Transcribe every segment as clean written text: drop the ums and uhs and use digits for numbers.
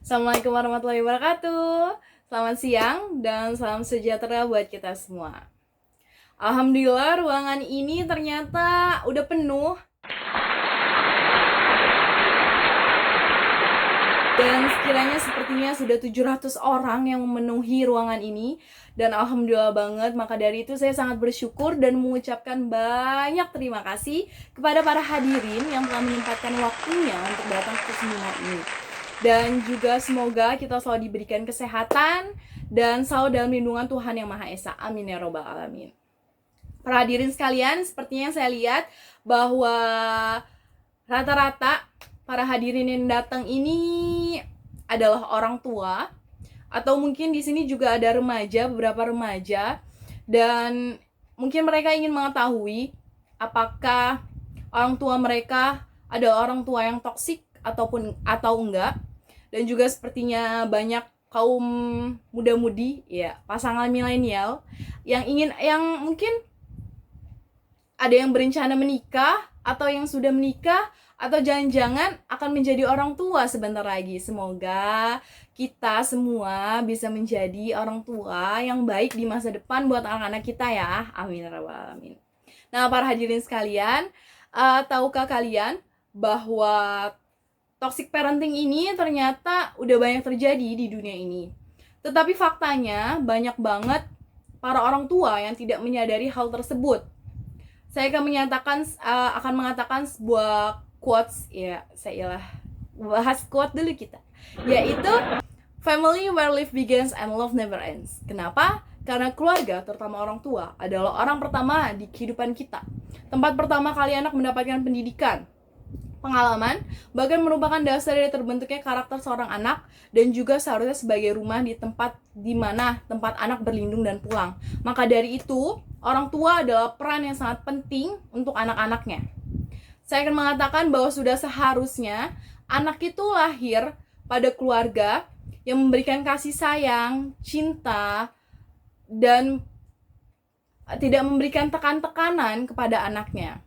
Assalamualaikum warahmatullahi wabarakatuh. Selamat siang dan salam sejahtera buat kita semua. Alhamdulillah ruangan ini ternyata udah penuh. Dan sekiranya sepertinya sudah 700 orang yang memenuhi ruangan ini. Dan alhamdulillah banget, maka dari itu saya sangat bersyukur dan mengucapkan banyak terima kasih kepada para hadirin yang telah menyempatkan waktunya untuk datang ke seminar ini. Dan juga semoga kita selalu diberikan kesehatan dan selalu dalam lindungan Tuhan Yang Maha Esa. Amin ya robbal alamin. Para hadirin sekalian, sepertinya saya lihat bahwa rata-rata para hadirin yang datang ini adalah orang tua, atau mungkin di sini juga ada remaja, beberapa remaja, dan mungkin mereka ingin mengetahui apakah orang tua mereka adalah orang tua yang toksik atau enggak. Dan juga sepertinya banyak kaum muda-mudi, ya, pasangan milenial yang mungkin ada yang berencana menikah atau yang sudah menikah atau jangan-jangan akan menjadi orang tua sebentar lagi. Semoga kita semua bisa menjadi orang tua yang baik di masa depan buat anak-anak kita ya. Amin ya rabbal alamin. Nah, para hadirin sekalian, tahukah kalian bahwa toxic parenting ini ternyata udah banyak terjadi di dunia ini. Tetapi faktanya banyak banget para orang tua yang tidak menyadari hal tersebut. Saya akan mengatakan sebuah quotes, ya, saya bahas quote dulu kita, yaitu family where life begins and love never ends. Kenapa? Karena keluarga, terutama orang tua, adalah orang pertama di kehidupan kita. Tempat pertama kali anak mendapatkan pendidikan, pengalaman, bahkan merupakan dasar dari terbentuknya karakter seorang anak, dan juga seharusnya sebagai rumah di mana tempat anak berlindung dan pulang. Maka dari itu, orang tua adalah peran yang sangat penting untuk anak-anaknya. Saya akan mengatakan bahwa sudah seharusnya anak itu lahir pada keluarga yang memberikan kasih sayang, cinta, dan tidak memberikan tekan-tekanan kepada anaknya.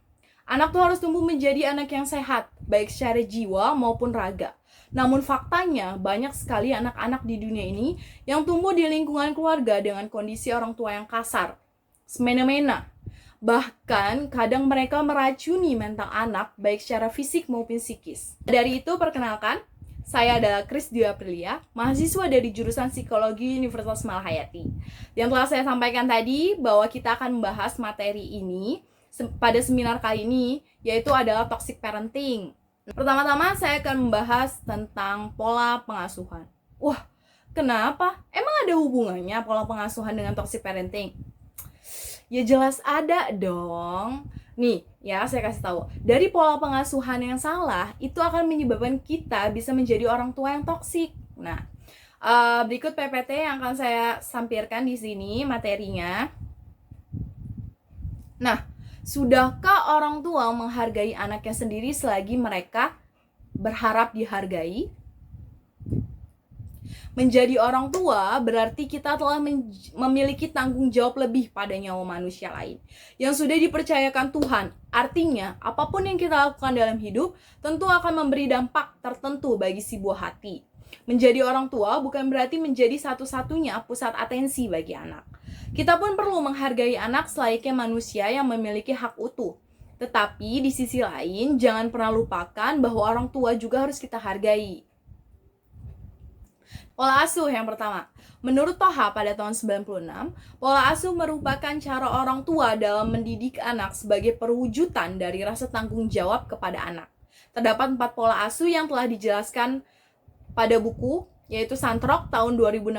Anak tuh harus tumbuh menjadi anak yang sehat, baik secara jiwa maupun raga. Namun faktanya, banyak sekali anak-anak di dunia ini yang tumbuh di lingkungan keluarga dengan kondisi orang tua yang kasar, semena-mena. Bahkan, kadang mereka meracuni mental anak, baik secara fisik maupun psikis. Dari itu, perkenalkan, saya adalah Kris Dwi Aprilia, mahasiswa dari jurusan Psikologi Universitas Malahayati. Yang telah saya sampaikan tadi, bahwa kita akan membahas materi ini pada seminar kali ini, yaitu adalah toxic parenting. Pertama-tama saya akan membahas tentang pola pengasuhan. Wah, kenapa? Emang ada hubungannya pola pengasuhan dengan toxic parenting? Ya jelas ada dong. Nih, ya saya kasih tahu. Dari pola pengasuhan yang salah, itu akan menyebabkan kita bisa menjadi orang tua yang toksik. Nah, berikut PPT yang akan saya sampaikan di sini materinya. Nah, sudahkah orang tua menghargai anaknya sendiri selagi mereka berharap dihargai? Menjadi orang tua berarti kita telah memiliki tanggung jawab lebih pada nyawa manusia lain yang sudah dipercayakan Tuhan. Artinya, apapun yang kita lakukan dalam hidup tentu akan memberi dampak tertentu bagi si buah hati. Menjadi orang tua bukan berarti menjadi satu-satunya pusat atensi bagi anak. Kita pun perlu menghargai anak selayaknya manusia yang memiliki hak utuh. Tetapi di sisi lain, jangan pernah lupakan bahwa orang tua juga harus kita hargai. Pola asuh yang pertama. Menurut Toha pada tahun 96, pola asuh merupakan cara orang tua dalam mendidik anak sebagai perwujudan dari rasa tanggung jawab kepada anak. Terdapat 4 pola asuh yang telah dijelaskan pada buku, yaitu Santrok tahun 2016.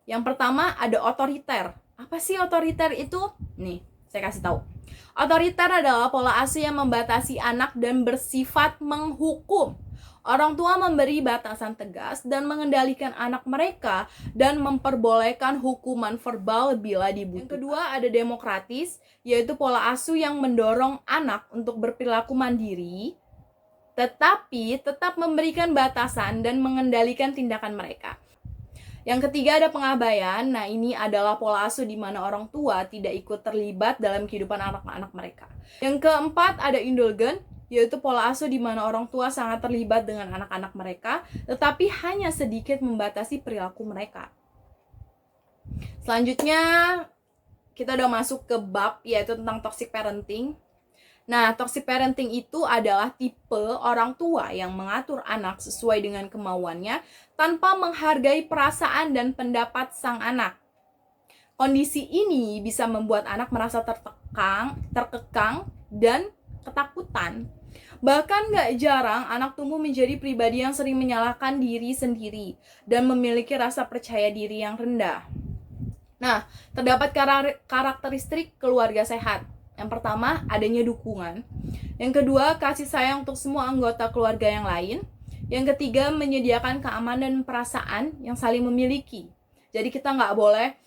Yang pertama ada otoriter. Apa sih otoriter itu? Nih, saya kasih tahu. Otoriter adalah pola asuh yang membatasi anak dan bersifat menghukum. Orang tua memberi batasan tegas dan mengendalikan anak mereka dan memperbolehkan hukuman verbal bila dibutuhkan. Yang kedua ada demokratis, yaitu pola asuh yang mendorong anak untuk berperilaku mandiri, tetapi tetap memberikan batasan dan mengendalikan tindakan mereka. Yang ketiga ada pengabaian. Nah, ini adalah pola asuh di mana orang tua tidak ikut terlibat dalam kehidupan anak-anak mereka. Yang keempat ada indulgen, yaitu pola asuh di mana orang tua sangat terlibat dengan anak-anak mereka, tetapi hanya sedikit membatasi perilaku mereka. Selanjutnya, kita udah masuk ke bab yaitu tentang toxic parenting. Nah, toxic parenting itu adalah tipe orang tua yang mengatur anak sesuai dengan kemauannya tanpa menghargai perasaan dan pendapat sang anak. Kondisi ini bisa membuat anak merasa terkekang, dan ketakutan. Bahkan gak jarang anak tumbuh menjadi pribadi yang sering menyalahkan diri sendiri dan memiliki rasa percaya diri yang rendah. Nah, terdapat karakteristik keluarga sehat. Yang pertama, adanya dukungan. Yang kedua, kasih sayang untuk semua anggota keluarga yang lain. Yang ketiga, menyediakan keamanan dan perasaan yang saling memiliki. Jadi kita nggak boleh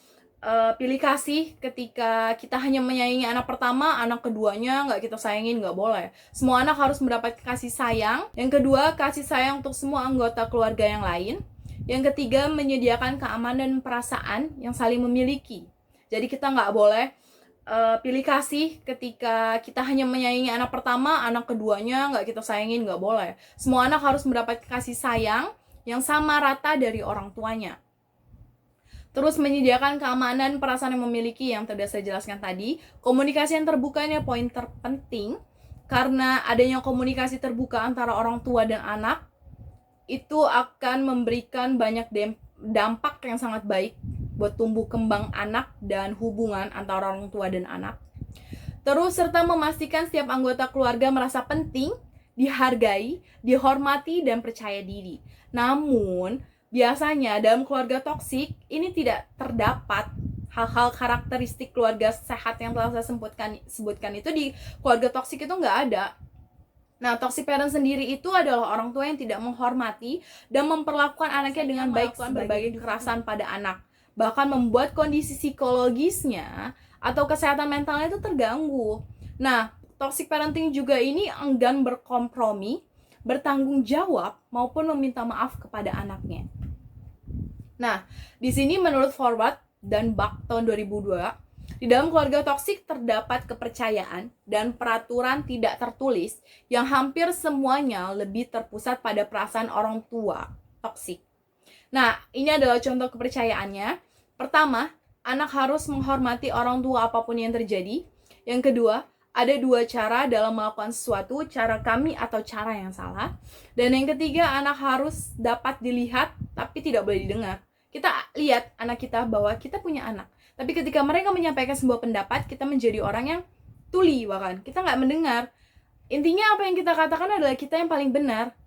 pilih kasih ketika kita hanya menyayangi anak pertama, anak keduanya nggak kita sayangin, nggak boleh. Semua anak harus mendapat kasih sayang. Yang kedua, kasih sayang untuk semua anggota keluarga yang lain. Yang ketiga, menyediakan keamanan dan perasaan yang saling memiliki. Jadi kita nggak boleh pilih kasih ketika kita hanya menyayangi anak pertama, anak keduanya nggak kita sayangin, nggak boleh. Semua anak harus mendapat kasih sayang yang sama rata dari orang tuanya. Terus menyediakan keamanan, perasaan yang memiliki yang tadi saya jelaskan tadi. Komunikasi yang terbuka ini poin terpenting, karena adanya komunikasi terbuka antara orang tua dan anak itu akan memberikan banyak dampak yang sangat baik buat tumbuh kembang anak dan hubungan antara orang tua dan anak. Terus serta memastikan setiap anggota keluarga merasa penting, dihargai, dihormati, dan percaya diri. Namun, biasanya dalam keluarga toksik ini tidak terdapat hal-hal karakteristik keluarga sehat yang telah saya sebutkan itu di keluarga toksik itu nggak ada. Nah, toxic parent sendiri itu adalah orang tua yang tidak menghormati dan memperlakukan anaknya dengan baik, berbagai kekerasan pada anak, bahkan membuat kondisi psikologisnya atau kesehatan mentalnya itu terganggu. Nah, toxic parenting juga ini enggan berkompromi, bertanggung jawab, maupun meminta maaf kepada anaknya. Nah, di sini menurut Forward dan Buck tahun 2002, di dalam keluarga toksik terdapat kepercayaan dan peraturan tidak tertulis yang hampir semuanya lebih terpusat pada perasaan orang tua toksik. Nah, ini adalah contoh kepercayaannya. Pertama, anak harus menghormati orang tua apapun yang terjadi. Yang kedua, ada dua cara dalam melakukan sesuatu, cara kami atau cara yang salah. Dan yang ketiga, anak harus dapat dilihat tapi tidak boleh didengar. Kita lihat anak kita bahwa kita punya anak. Tapi ketika mereka menyampaikan sebuah pendapat, kita menjadi orang yang tuli bahkan. Kita nggak mendengar. Intinya apa yang kita katakan adalah kita yang paling benar.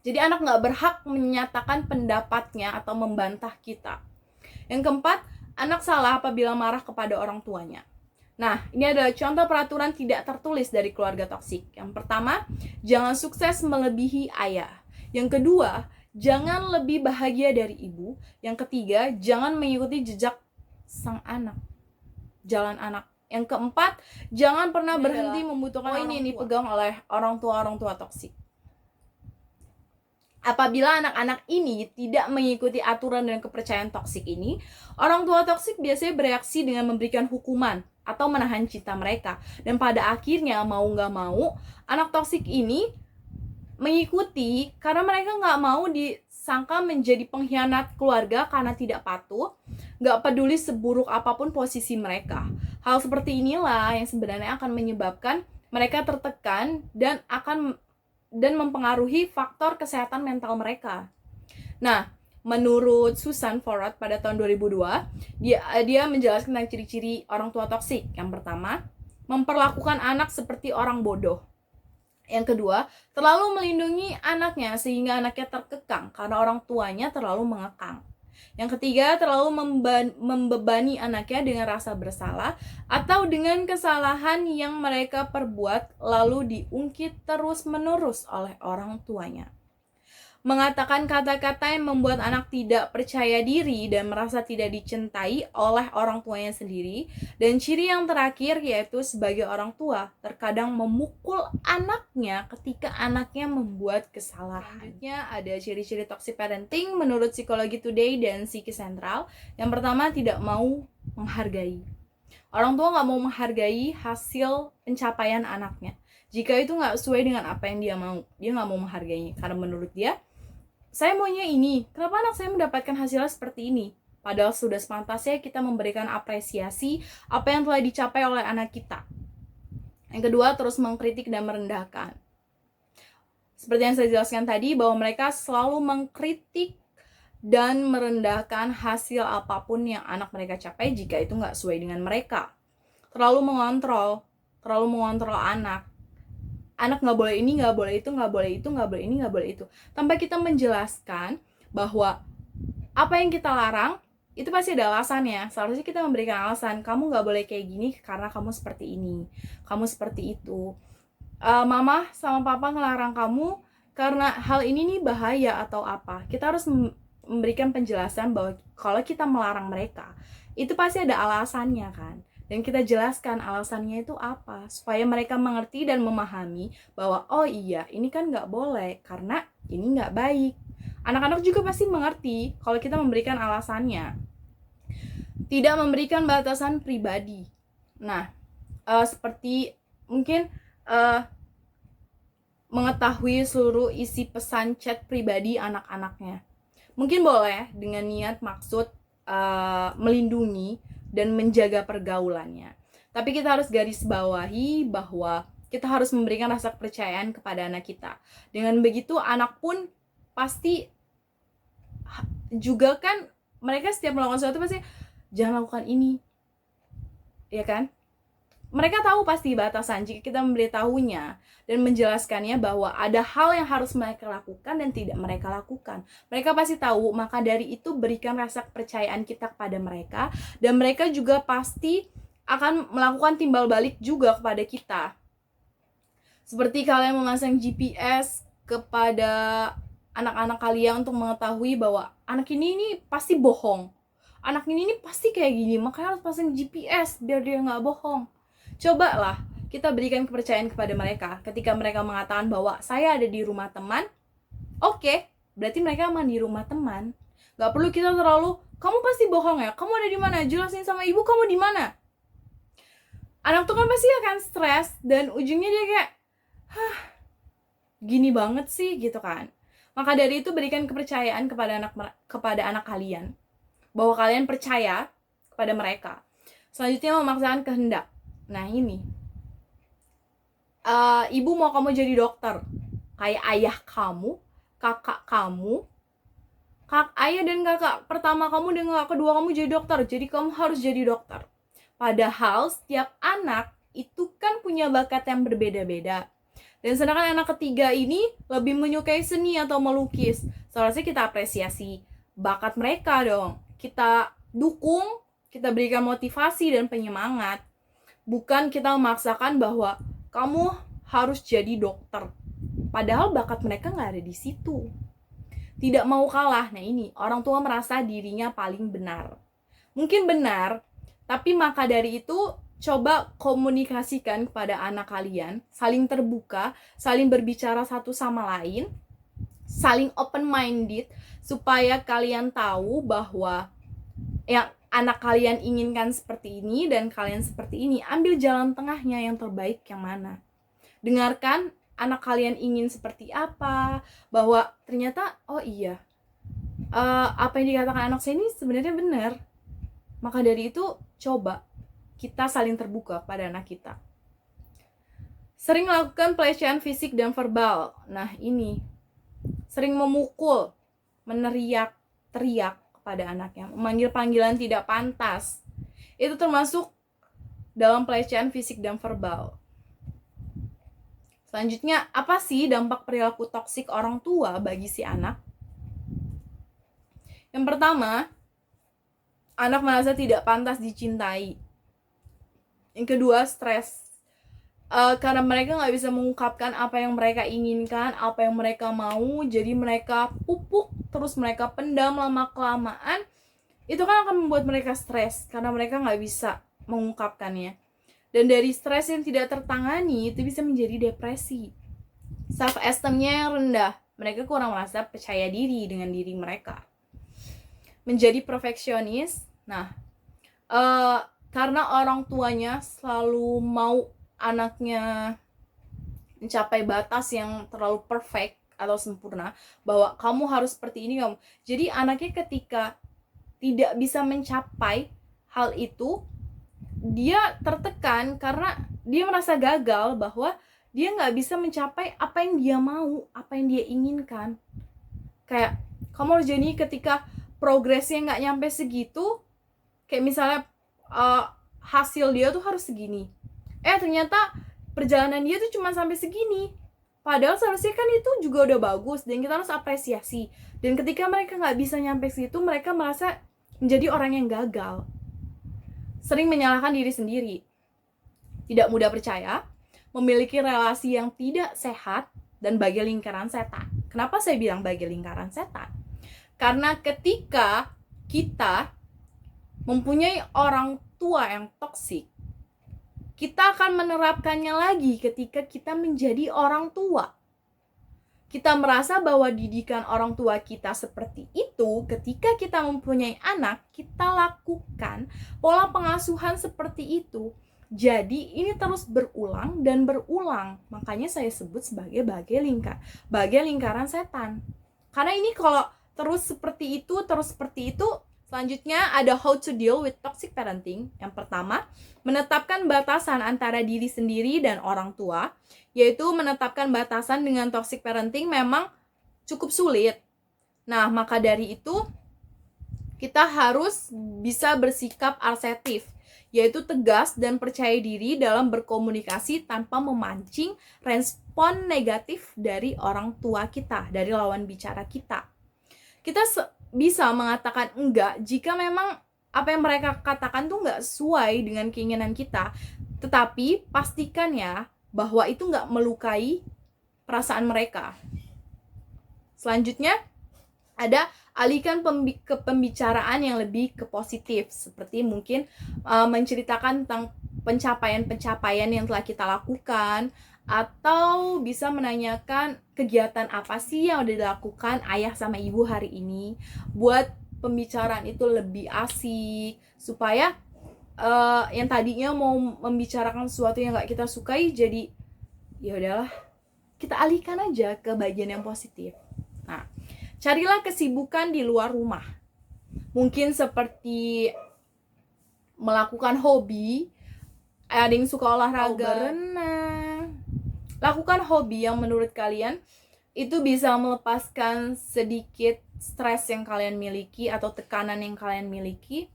Jadi anak nggak berhak menyatakan pendapatnya atau membantah kita. Yang keempat, anak salah apabila marah kepada orang tuanya. Nah, ini adalah contoh peraturan tidak tertulis dari keluarga toksik. Yang pertama, jangan sukses melebihi ayah. Yang kedua, jangan lebih bahagia dari ibu. Yang ketiga, jangan mengikuti jejak sang anak, jalan anak. Yang keempat, jangan pernah berhenti membutuhkan ini dipegang oleh orang tua toksik. Apabila anak-anak ini tidak mengikuti aturan dan kepercayaan toksik ini, orang tua toksik biasanya bereaksi dengan memberikan hukuman atau menahan cinta mereka. Dan pada akhirnya mau nggak mau, anak toksik ini mengikuti karena mereka nggak mau disangka menjadi pengkhianat keluarga karena tidak patuh, nggak peduli seburuk apapun posisi mereka. Hal seperti inilah yang sebenarnya akan menyebabkan mereka tertekan dan mempengaruhi faktor kesehatan mental mereka. Nah, menurut Susan Forward pada tahun 2002, dia menjelaskan tentang ciri-ciri orang tua toksik. Yang pertama, memperlakukan anak seperti orang bodoh. Yang kedua, terlalu melindungi anaknya sehingga anaknya terkekang karena orang tuanya terlalu mengekang. Yang ketiga, terlalu membebani anaknya dengan rasa bersalah atau dengan kesalahan yang mereka perbuat lalu diungkit terus-menerus oleh orang tuanya. Mengatakan kata-kata yang membuat anak tidak percaya diri dan merasa tidak dicintai oleh orang tuanya sendiri. Dan ciri yang terakhir yaitu sebagai orang tua terkadang memukul anaknya ketika anaknya membuat kesalahan. Selanjutnya ada ciri-ciri toxic parenting menurut Psikologi Today dan Psiki Sentral. Yang pertama, tidak mau menghargai. Orang tua nggak mau menghargai hasil pencapaian anaknya. jika itu nggak sesuai dengan apa yang dia mau. Dia nggak mau menghargainya karena menurut dia, saya maunya ini, kenapa anak saya mendapatkan hasilnya seperti ini? Padahal sudah sepantasnya kita memberikan apresiasi apa yang telah dicapai oleh anak kita. Yang kedua, terus mengkritik dan merendahkan. Seperti yang saya jelaskan tadi, bahwa mereka selalu mengkritik dan merendahkan hasil apapun yang anak mereka capai jika itu nggak sesuai dengan mereka. Terlalu mengontrol anak. Anak nggak boleh ini, nggak boleh itu, nggak boleh itu, nggak boleh ini, nggak boleh itu. Tanpa kita menjelaskan bahwa apa yang kita larang, itu pasti ada alasannya. Seharusnya kita memberikan alasan, kamu nggak boleh kayak gini karena kamu seperti ini, kamu seperti itu. Mama sama papa ngelarang kamu karena hal ini nih bahaya atau apa. Kita harus memberikan penjelasan bahwa kalau kita melarang mereka, itu pasti ada alasannya kan. Dan kita jelaskan alasannya itu apa, supaya mereka mengerti dan memahami bahwa oh iya, ini kan nggak boleh karena ini nggak baik. Anak-anak juga pasti mengerti kalau kita memberikan alasannya. Tidak memberikan batasan pribadi. Nah, seperti mungkin mengetahui seluruh isi pesan chat pribadi anak-anaknya. Mungkin boleh dengan niat maksud melindungi dan menjaga pergaulannya. Tapi kita harus garis bawahi bahwa kita harus memberikan rasa kepercayaan kepada anak kita. Dengan begitu anak pun pasti juga kan, mereka setiap melakukan sesuatu pasti jangan lakukan ini, ya kan? Mereka tahu pasti batasan jika kita memberitahunya dan menjelaskannya bahwa ada hal yang harus mereka lakukan dan tidak mereka lakukan. Mereka pasti tahu, maka dari itu berikan rasa kepercayaan kita kepada mereka, dan mereka juga pasti akan melakukan timbal balik juga kepada kita. Seperti kalian memasang GPS kepada anak-anak kalian untuk mengetahui bahwa anak ini pasti bohong. Anak ini pasti kayak gini, makanya harus pasang GPS biar dia nggak bohong. Cobalah kita berikan kepercayaan kepada mereka. Ketika mereka mengatakan bahwa saya ada di rumah teman, oke, berarti mereka aman di rumah teman. Gak perlu kita terlalu, kamu pasti bohong ya, kamu ada di mana, jelasin sama ibu kamu di mana. Anak tuh kan pasti akan stres dan ujungnya dia kayak, gini banget sih gitu kan. Maka dari itu berikan kepercayaan kepada anak kalian, bahwa kalian percaya kepada mereka. Selanjutnya, memaksakan kehendak. Nah ini, ibu mau kamu jadi dokter, kayak ayah kamu, kakak kamu, ayah dan kakak pertama kamu dan kakak kedua kamu jadi dokter, jadi kamu harus jadi dokter. Padahal setiap anak itu kan punya bakat yang berbeda-beda. Dan sedangkan anak ketiga ini lebih menyukai seni atau melukis. Seharusnya kita apresiasi bakat mereka dong. Kita dukung, kita berikan motivasi dan penyemangat. Bukan kita memaksakan bahwa kamu harus jadi dokter. Padahal bakat mereka nggak ada di situ. Tidak mau kalah. Nah ini, orang tua merasa dirinya paling benar. Mungkin benar, tapi maka dari itu coba komunikasikan kepada anak kalian, saling terbuka, saling berbicara satu sama lain, saling open-minded, supaya kalian tahu bahwa yang anak kalian inginkan seperti ini dan kalian seperti ini. Ambil jalan tengahnya, yang terbaik yang mana. Dengarkan anak kalian ingin seperti apa, bahwa ternyata oh iya, apa yang dikatakan anak saya ini sebenarnya benar. Maka dari itu coba kita saling terbuka pada anak kita. Sering melakukan pelecehan fisik dan verbal. Nah ini, sering memukul, meneriak, teriak pada anaknya, memanggil panggilan tidak pantas, itu termasuk dalam pelecehan fisik dan verbal. Selanjutnya, apa sih dampak perilaku toksik orang tua bagi si anak? Yang pertama, anak merasa tidak pantas dicintai. Yang kedua, stres. Karena mereka nggak bisa mengungkapkan apa yang mereka inginkan, apa yang mereka mau, jadi mereka pupuk, terus mereka pendam lama-kelamaan. Itu kan akan membuat mereka stres, karena mereka nggak bisa mengungkapkannya. Dan dari stres yang tidak tertangani, itu bisa menjadi depresi. Self-esteem-nya yang rendah, mereka kurang merasa percaya diri dengan diri mereka. Menjadi perfeksionis, nah, karena orang tuanya selalu mau anaknya mencapai batas yang terlalu perfect atau sempurna, bahwa kamu harus seperti ini kamu. Jadi anaknya ketika tidak bisa mencapai hal itu, dia tertekan karena dia merasa gagal, bahwa dia nggak bisa mencapai apa yang dia mau, apa yang dia inginkan. Kayak kamu harus jadi ketika progresnya nggak nyampe segitu, kayak misalnya hasil dia tuh harus segini, ternyata perjalanan dia tuh cuma sampai segini, padahal seharusnya kan itu juga udah bagus dan kita harus apresiasi. Dan ketika mereka nggak bisa nyampe situ, mereka merasa menjadi orang yang gagal, sering menyalahkan diri sendiri, tidak mudah percaya, memiliki relasi yang tidak sehat, dan bagai lingkaran setan. Kenapa saya bilang bagai lingkaran setan? Karena ketika kita mempunyai orang tua yang toksik, kita akan menerapkannya lagi ketika kita menjadi orang tua. Kita merasa bahwa didikan orang tua kita seperti itu, ketika kita mempunyai anak, kita lakukan pola pengasuhan seperti itu. Jadi ini terus berulang dan berulang. Makanya saya sebut sebagai bagai lingkaran setan. Karena ini kalau terus seperti itu, selanjutnya ada how to deal with toxic parenting. Yang pertama, menetapkan batasan antara diri sendiri dan orang tua. Yaitu menetapkan batasan dengan toxic parenting memang cukup sulit. Nah, maka dari itu kita harus bisa bersikap asertif, yaitu tegas dan percaya diri dalam berkomunikasi tanpa memancing respon negatif dari orang tua kita, dari lawan bicara kita. Kita bisa mengatakan enggak jika memang apa yang mereka katakan tuh nggak sesuai dengan keinginan kita, tetapi pastikan ya bahwa itu nggak melukai perasaan mereka. Selanjutnya ada alihkan ke pembicaraan yang lebih ke positif, seperti mungkin menceritakan tentang pencapaian yang telah kita lakukan, atau bisa menanyakan kegiatan apa sih yang udah dilakukan ayah sama ibu hari ini, buat pembicaraan itu lebih asik, supaya yang tadinya mau membicarakan sesuatu yang gak kita sukai, jadi ya udahlah, kita alihkan aja ke bagian yang positif. Nah, carilah kesibukan di luar rumah, mungkin seperti melakukan hobi. Ada yang suka olahraga, berenang. Lakukan hobi yang menurut kalian itu bisa melepaskan sedikit stres yang kalian miliki atau tekanan yang kalian miliki.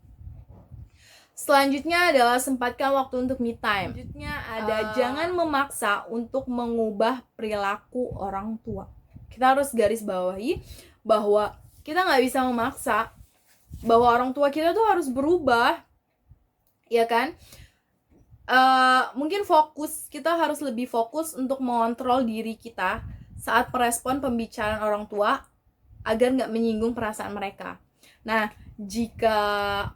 Selanjutnya adalah sempatkan waktu untuk me time. Selanjutnya ada jangan memaksa untuk mengubah perilaku orang tua. Kita harus garis bawahi bahwa kita nggak bisa memaksa bahwa orang tua kita tuh harus berubah, ya kan? Mungkin kita harus lebih fokus untuk mengontrol diri kita saat merespon pembicaraan orang tua agar nggak menyinggung perasaan mereka. Nah, jika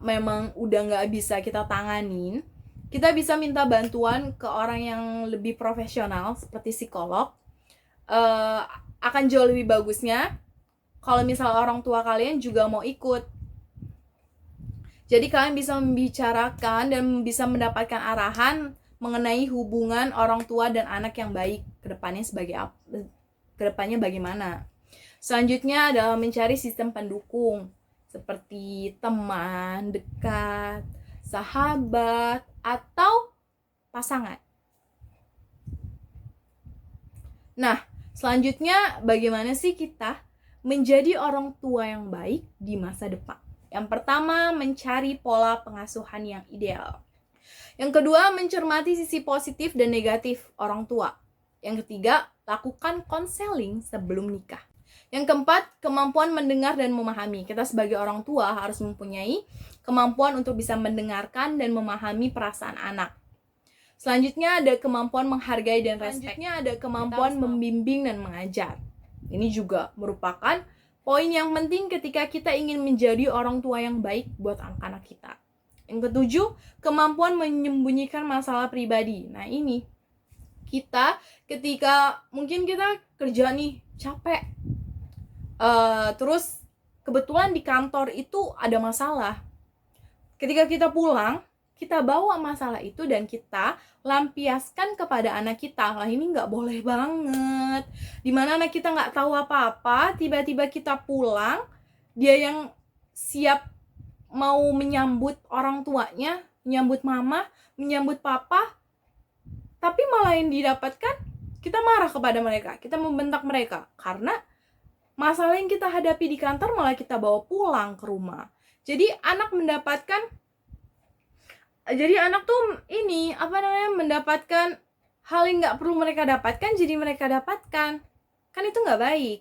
memang udah nggak bisa kita tanganin, kita bisa minta bantuan ke orang yang lebih profesional seperti psikolog. Akan jauh lebih bagusnya kalau misalnya orang tua kalian juga mau ikut. Jadi kalian bisa membicarakan dan bisa mendapatkan arahan mengenai hubungan orang tua dan anak yang baik kedepannya bagaimana. Selanjutnya adalah mencari sistem pendukung seperti teman dekat, sahabat, atau pasangan. Nah, selanjutnya bagaimana sih kita menjadi orang tua yang baik di masa depan? Yang pertama, mencari pola pengasuhan yang ideal. Yang kedua, mencermati sisi positif dan negatif orang tua. Yang ketiga, lakukan konseling sebelum nikah. Yang keempat, kemampuan mendengar dan memahami. Kita sebagai orang tua harus mempunyai kemampuan untuk bisa mendengarkan dan memahami perasaan anak. Selanjutnya ada kemampuan menghargai dan respect. Selanjutnya ada kemampuan membimbing dan mengajar. Ini juga merupakan poin yang penting ketika kita ingin menjadi orang tua yang baik buat anak-anak kita. Yang ketujuh, kemampuan menyembunyikan masalah pribadi. Nah ini, kita ketika mungkin kita kerja nih, capek. Terus kebetulan di kantor itu ada masalah. Ketika kita pulang, kita bawa masalah itu dan kita lampiaskan kepada anak kita. Lah ini nggak boleh banget. Dimana anak kita nggak tahu apa-apa, tiba-tiba kita pulang, dia yang siap mau menyambut orang tuanya, menyambut mama, menyambut papa, tapi malah yang didapatkan kita marah kepada mereka, kita membentak mereka karena masalah yang kita hadapi di kantor malah kita bawa pulang ke rumah. Jadi anak tuh ini mendapatkan hal yang nggak perlu mereka dapatkan, jadi mereka dapatkan, kan itu nggak baik.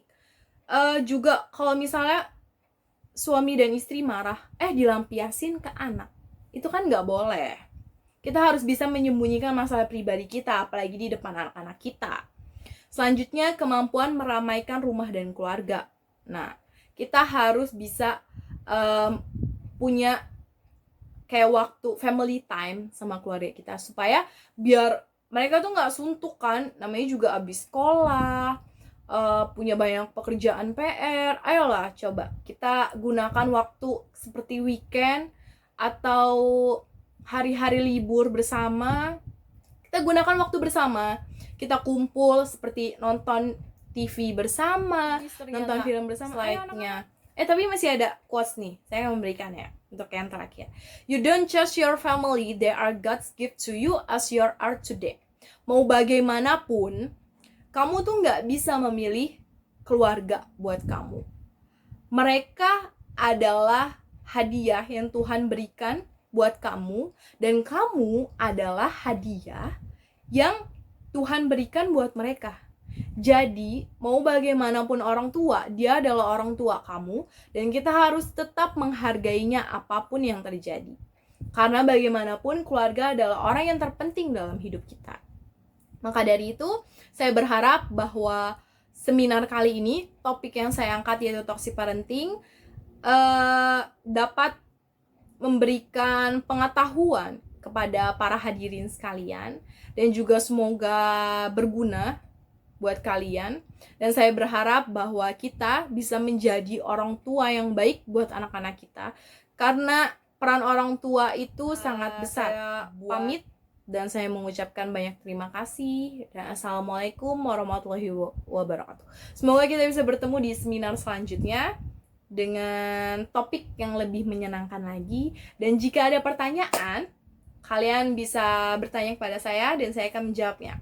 Juga kalau misalnya suami dan istri marah, dilampiasin ke anak, itu kan nggak boleh. Kita harus bisa menyembunyikan masalah pribadi kita, apalagi di depan anak-anak kita. Selanjutnya, kemampuan meramaikan rumah dan keluarga. Nah, kita harus bisa punya kayak waktu family time sama keluarga kita, supaya biar mereka tuh nggak suntuk kan, namanya juga abis sekolah, punya banyak pekerjaan PR. Ayolah coba kita gunakan waktu seperti weekend atau hari-hari libur bersama, kita gunakan waktu bersama, kita kumpul seperti nonton TV bersama, nonton film bersama. Slide-nya tapi masih ada quotes nih, saya akan memberikan ya untuk yang terakhir. You don't choose your family, they are God's gift to you as you are today. Mau bagaimanapun, kamu tuh nggak bisa memilih keluarga buat kamu. Mereka adalah hadiah yang Tuhan berikan buat kamu, dan kamu adalah hadiah yang Tuhan berikan buat mereka. Jadi, mau bagaimanapun orang tua, dia adalah orang tua kamu, dan kita harus tetap menghargainya apapun yang terjadi. Karena bagaimanapun keluarga adalah orang yang terpenting dalam hidup kita. Maka dari itu, saya berharap bahwa seminar kali ini, topik yang saya angkat yaitu toxic parenting, dapat memberikan pengetahuan kepada para hadirin sekalian, dan juga semoga berguna buat kalian. Dan saya berharap bahwa kita bisa menjadi orang tua yang baik buat anak-anak kita, karena peran orang tua itu sangat besar. Pamit, dan saya mengucapkan banyak terima kasih, dan assalamualaikum warahmatullahi wabarakatuh. Semoga kita bisa bertemu di seminar selanjutnya dengan topik yang lebih menyenangkan lagi. Dan jika ada pertanyaan, kalian bisa bertanya kepada saya dan saya akan menjawabnya.